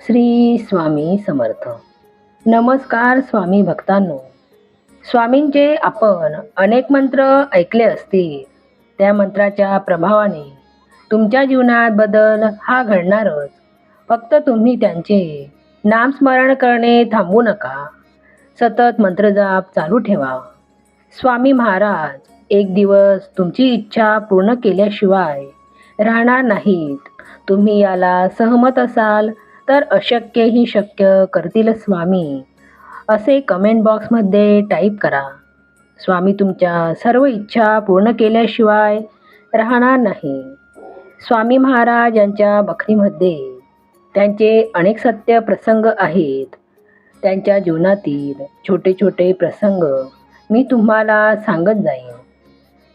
श्री स्वामी समर्थ. नमस्कार स्वामी भक्तांनो. स्वामींचे आपण अनेक मंत्र ऐकले असतील. त्या मंत्राच्या प्रभावाने तुमच्या जीवनात बदल हा घडणारच. फक्त तुम्ही त्यांचे नामस्मरण करणे थांबवू नका. सतत मंत्रजाप चालू ठेवा. स्वामी महाराज एक दिवस तुमची इच्छा पूर्ण केल्याशिवाय राहणार नाहीत. तुम्ही याला सहमत असाल तर अशक्यही शक्य करतील स्वामी, असे कमेंट बॉक्समध्ये टाईप करा. स्वामी तुमच्या सर्व इच्छा पूर्ण केल्याशिवाय राहणार नाही. स्वामी महाराज यांच्या बखरीमध्ये त्यांचे अनेक सत्य प्रसंग आहेत. त्यांच्या जीवनातील छोटे छोटे प्रसंग मी तुम्हाला सांगत जाईन.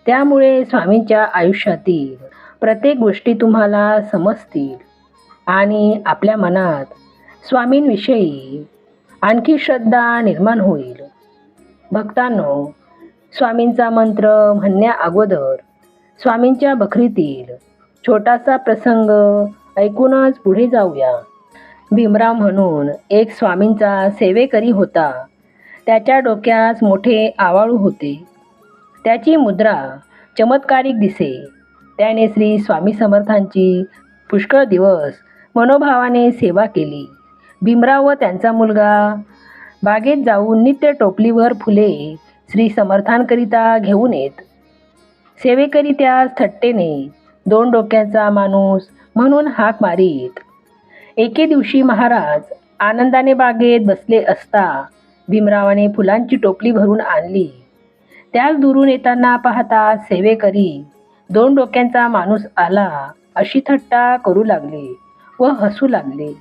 त्यामुळे स्वामींच्या आयुष्यातील प्रत्येक गोष्टी तुम्हाला समजतील आणि आपल्या मनात स्वामींविषयी आणखी श्रद्धा निर्माण होईल. भक्तांनो, स्वामींचा मंत्र म्हणण्या अगोदर स्वामींच्या बखरीतील छोटासा प्रसंग ऐकूनच पुढे जाऊया. भीमराव म्हणून एक स्वामींचा सेवेकरी होता. त्याच्या डोक्यास मोठे आवाळू होते. त्याची मुद्रा चमत्कारिक दिसे. त्याने श्री स्वामी समर्थांची पुष्कळ दिवस मनोभावाने सेवा केली. भीमराव व त्यांचा मुलगा बागेत जाऊन नित्य टोपलीवर फुले श्री समर्थांकरिता घेऊन येत. सेवेकरी त्यास थट्टेने 2 डोक्याचा माणूस म्हणून हाक मारीत. एके दिवशी महाराज आनंदाने बागेत बसले असता भीमरावाने फुलांची टोपली भरून आणली. त्यास दुरून येताना पाहता सेवेकरी 2 डोक्यांचा माणूस आला अशी थट्टा करू लागले व हसू लागले.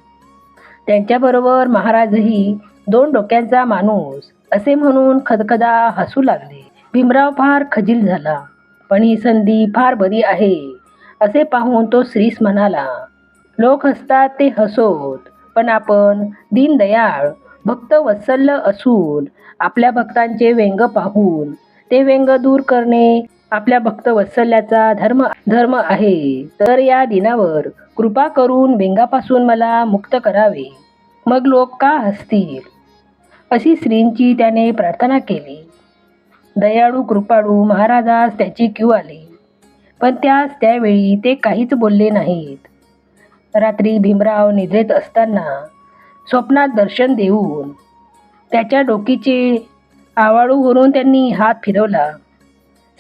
त्यांच्याबरोबर महाराजही 2 डोक्यांचा माणूस असे म्हणून खदखदा हसू लागले. भीमराव फार खजील झाला. पण ही संधी फार बरी आहे असे पाहून तो श्रीस म्हणाला, लोक हसतात ते हसोत, पण आपण दीनदयाळ भक्तवत्सल असून आपल्या भक्तांचे व्यंग पाहून ते व्यंग दूर करणे आपल्या भक्तवत्सल्याचा धर्म आहे. तर या दिनावर कृपा करून व्यंगापासून मला मुक्त करावे, मग लोक का हसतील, अशी श्रींची त्याने प्रार्थना केली. दयाळू कृपाळू महाराजास त्याची कीव आली, पण त्यावेळी ते काहीच बोलले नाहीत. रात्री भीमराव निद्रेत असताना स्वप्नात दर्शन देऊन त्याच्या डोकीचे आवाळूवरून त्यांनी हात फिरवला.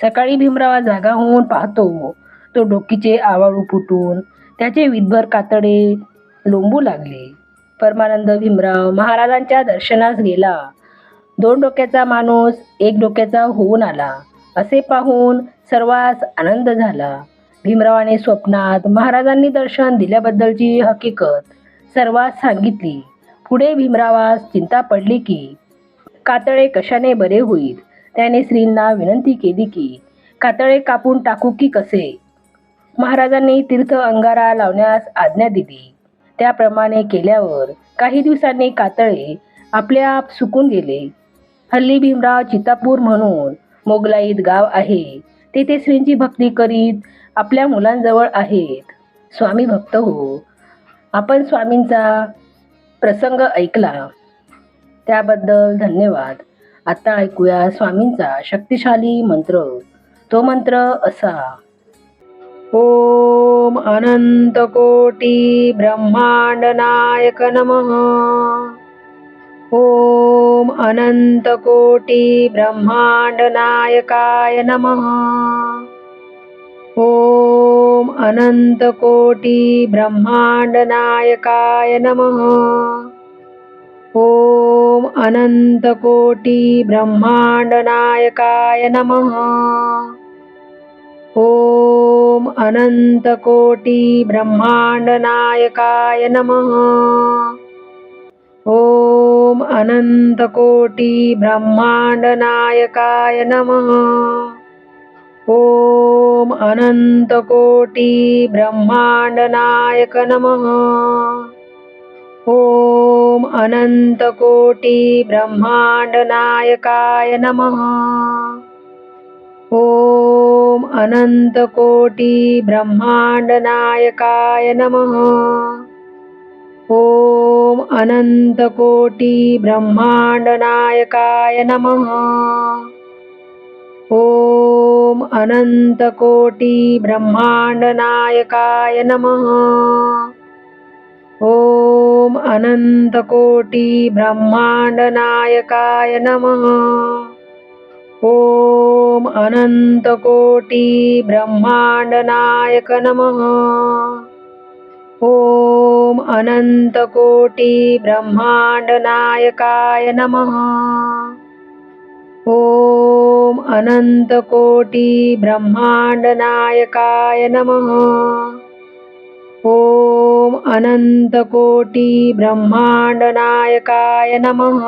सकाळी भीमराव जागा होऊन पाहतो तो डोकीचे आवाळू फुटून त्याचे विदभर कातडे लोंबू लागले. परमानंद भीमराव महाराजांच्या दर्शनास गेला. 2 डोक्याचा माणूस 1 डोक्याचा होऊन आला असे पाहून सर्वांस आनंद झाला. भीमरावाने स्वप्नात महाराजांनी दर्शन दिल्याबद्दलची हकीकत सर्वांस सांगितली. पुढे भीमरावास चिंता पडली की कातळे कशाने बरे होईल. त्याने श्रींना विनंती केली की कातळे कापून टाकू की कसे. महाराजांनी तीर्थ अंगारा लावण्यास आज्ञा दिली. त्याप्रमाणे केल्यावर काही दिवसांनी कातळे आपले आप सुकून गेले. हल्ली भीमराव चितापूर म्हणून मोगलाईत गाव आहे. तेथे श्रींची भक्ती करीत आपल्या मुलांजवळ आहेत. स्वामी भक्त हो, आपण स्वामींचा प्रसंग ऐकला त्याबद्दल धन्यवाद. आता ऐकूया स्वामींचा शक्तिशाली मंत्र. तो मंत्र असा: ओम अनंत कोटी ब्रह्मांड नायक नमः. ओम अनंत कोटी ब्रह्मांड नायकाय नमः. ओम अनंत कोटी ब्रह्मांड नायकाय नमः. ओम अनंत कोटी ब्रह्मांड नायकाय नमः. ओम अनंत कोटी ब्रह्मांड नायकाय नमः. ओम अनंत कोटी ब्रह्मांड नायकाय नमः. ओम अनंत कोटी ब्रह्मांड नायक नमः. ओम अनंत कोटी ब्रह्मांड नायकाय नमः. ओम अनंत कोटी ब्रह्मांड नायकाय नमः. ओम अनंतकोटी ब्रह्मांड नायकाय नमः। ओम अनंतकोटी ब्रह्मांड नायकाय नमः। ओम अनंतकोटी ब्रह्मांड नायकाय नमः। ओम अनंतकोटी ब्रह्मांड नायक नमः। ओम अनंतकोटी ब्रह्मांड नायकाय नमः। ओम अनंतकोटी ब्रह्मांड नायकाय नमः। ओम अनंतकोटी ब्रह्मांड नायकाय नमः।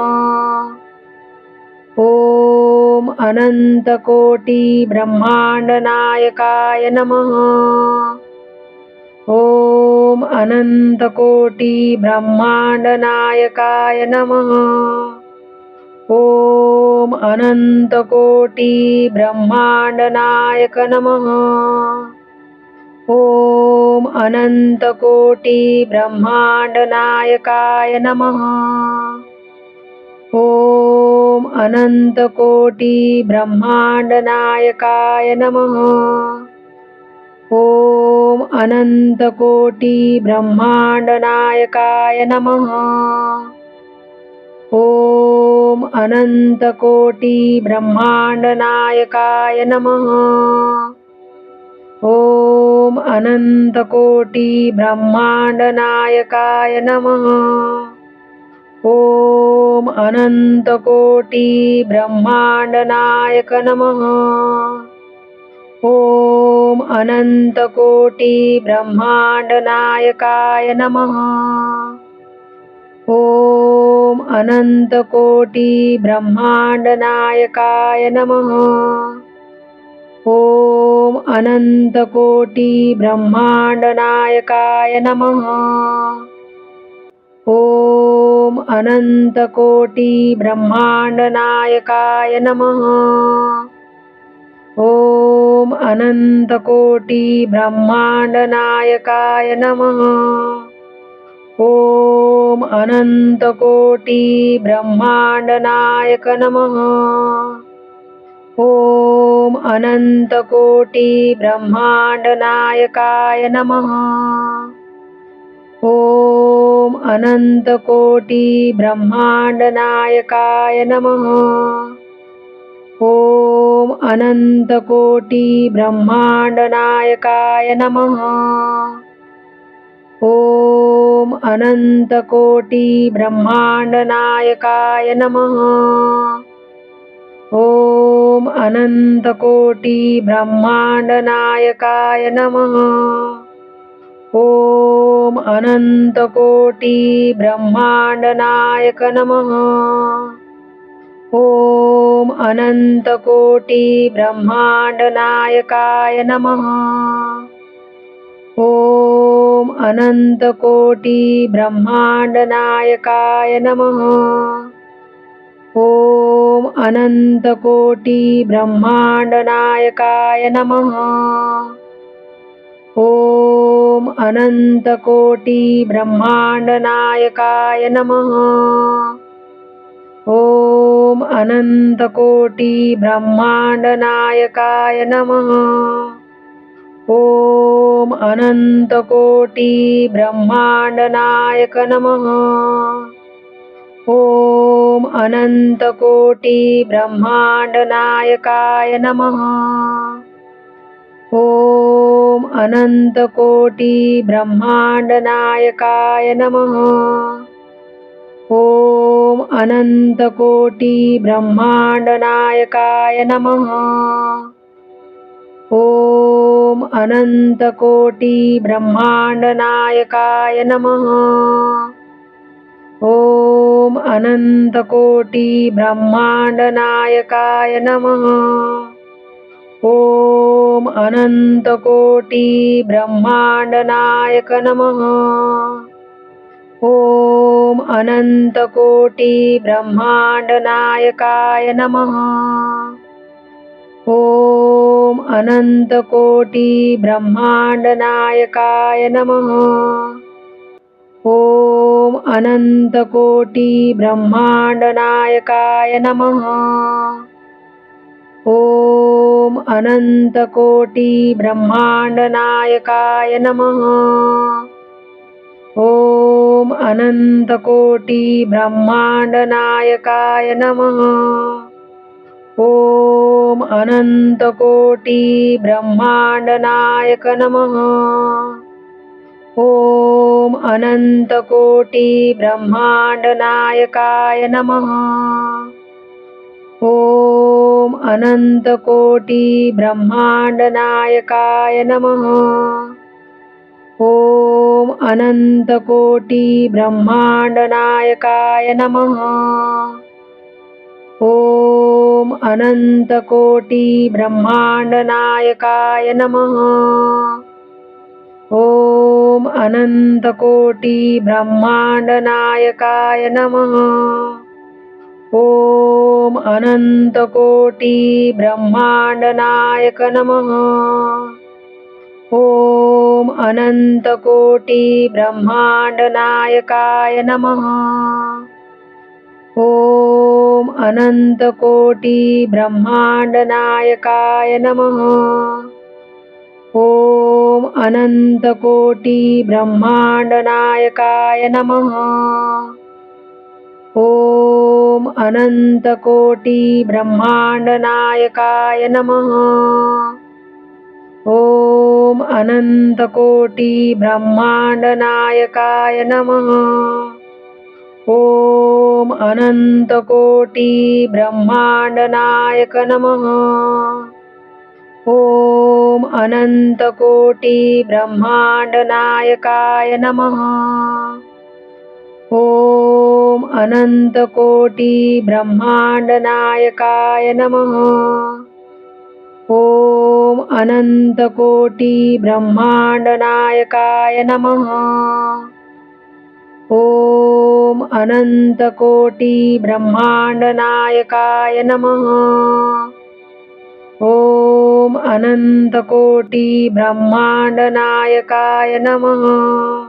ओम अनंतकोटी ब्रह्मांड नायकाय नमः। ओम अनंतकोटी ब्रह्मांड नायकाय नमः। ओम अनंतकोटी ब्रह्मांड नायक नमः। ओम अनंतकोटी ब्रह्मांड नायकाय नमः। ओम अनंतकोटी ब्रह्मांड नायकाय नमः। ओम अनंतकोटी ब्रह्मांड नायकाय नमः। ओम अनंतकोटी ब्रह्मांड नायकाय नमः। ओम अनंतकोटी ब्रह्मांड नायकाय नमः। ओम अनंतकोटी ब्रह्मांड नायक नमः। ओम अनंतकोटी ब्रह्मांड नायकाय नमः। ओम अनंतकोटी ब्रह्मांड नायकाय नमः। ओम अनंतकोटी ब्रह्मांड नायकाय नमः। ओम अनंतकोटी ब्रह्मांड नायकाय नमः। ओम अनंतकोटी ब्रह्मांड नायकाय नमः। ओम अनंतकोटी ब्रह्मांड नायक नमः। ओम अनंतकोटी ब्रह्मांड नायकाय नमः। ओम अनंतकोटी ब्रह्मांड नायकाय नमः। ओम अनंतकोटी ब्रह्मांड नायकाय नमः। ओम अनंतकोटी ब्रह्मांड नायकाय नमः। ओम अनंतकोटी ब्रह्मांड नायकाय नमः। ओम अनंतकोटी ब्रह्मांड नायक नमः। ओम अनंतकोटी ब्रह्मांड नायकाय नमः। ओम अनंतकोटी ब्रह्मांड नायकाय नमः। ओम अनंतकोटी ब्रह्मांड नायकाय नमः। ओम अनंतकोटी ब्रह्मांड नायकाय नमः। ओम अनंतकोटी ब्रह्मांड नायकाय नमः। ओम अनंतकोटी ब्रह्मांड नायक नमः। ओम अनंतकोटी ब्रह्मांड नायकाय नमः। ओम अनंतकोटी ब्रह्मांड नायकाय नमः। ओम अनंतकोटी ब्रह्मांड नायकाय नमः। ओम अनंतकोटी ब्रह्मांड नायकाय नमः। ओम अनंतकोटी ब्रह्मांड नायकाय नमः। ओम अनंतकोटी ब्रह्मांड नायक नमः। ओम अनंतकोटी ब्रह्मांड नायकाय नमः। ओम अनंतकोटी ब्रह्मांड नायकाय नमः। ओम अनंतकोटी ब्रह्मांड नायकाय नमः। ओम अनंतकोटी ब्रह्मांड नायकाय नमः। ओम अनंतकोटी ब्रह्मांड नायकाय नमः। ओम अनंतकोटी ब्रह्मांड नायक नमः। ओम अनंतकोटी ब्रह्मांड नायकाय नमः। ओम अनंतकोटी ब्रह्मांड नायकाय नमः। ओम अनंतकोटी ब्रह्मांड नायकाय नमः। ओम अनंतकोटी ब्रह्मांड नायकाय नमः। ओम अनंतकोटी ब्रह्मांड नायकाय नमः। ओम अनंतकोटी ब्रह्मांड नायक नमः। ओम अनंतकोटी ब्रह्मांड नायकाय नमः। ओम अनंतकोटी ब्रह्मांड नायकाय नमः। ओम अनंतकोटी ब्रह्मांड नायकाय नमः। ओम अनंतकोटी ब्रह्मांड नायकाय नमः। ओम अनंतकोटी ब्रह्मांड नायकाय नमः। ओम अनंतकोटी ब्रह्मांड नायक नमः। ओम अनंतकोटी ब्रह्मांड नायकाय नमः। ओम अनंतकोटी ब्रह्मांड नायकाय नमः। ओम अनंतकोटी ब्रह्मांड नायकाय नमः। ओम अनंतकोटी ब्रह्मांड नायकाय नमः। ओम अनंतकोटी ब्रह्मांड नायकाय नमः।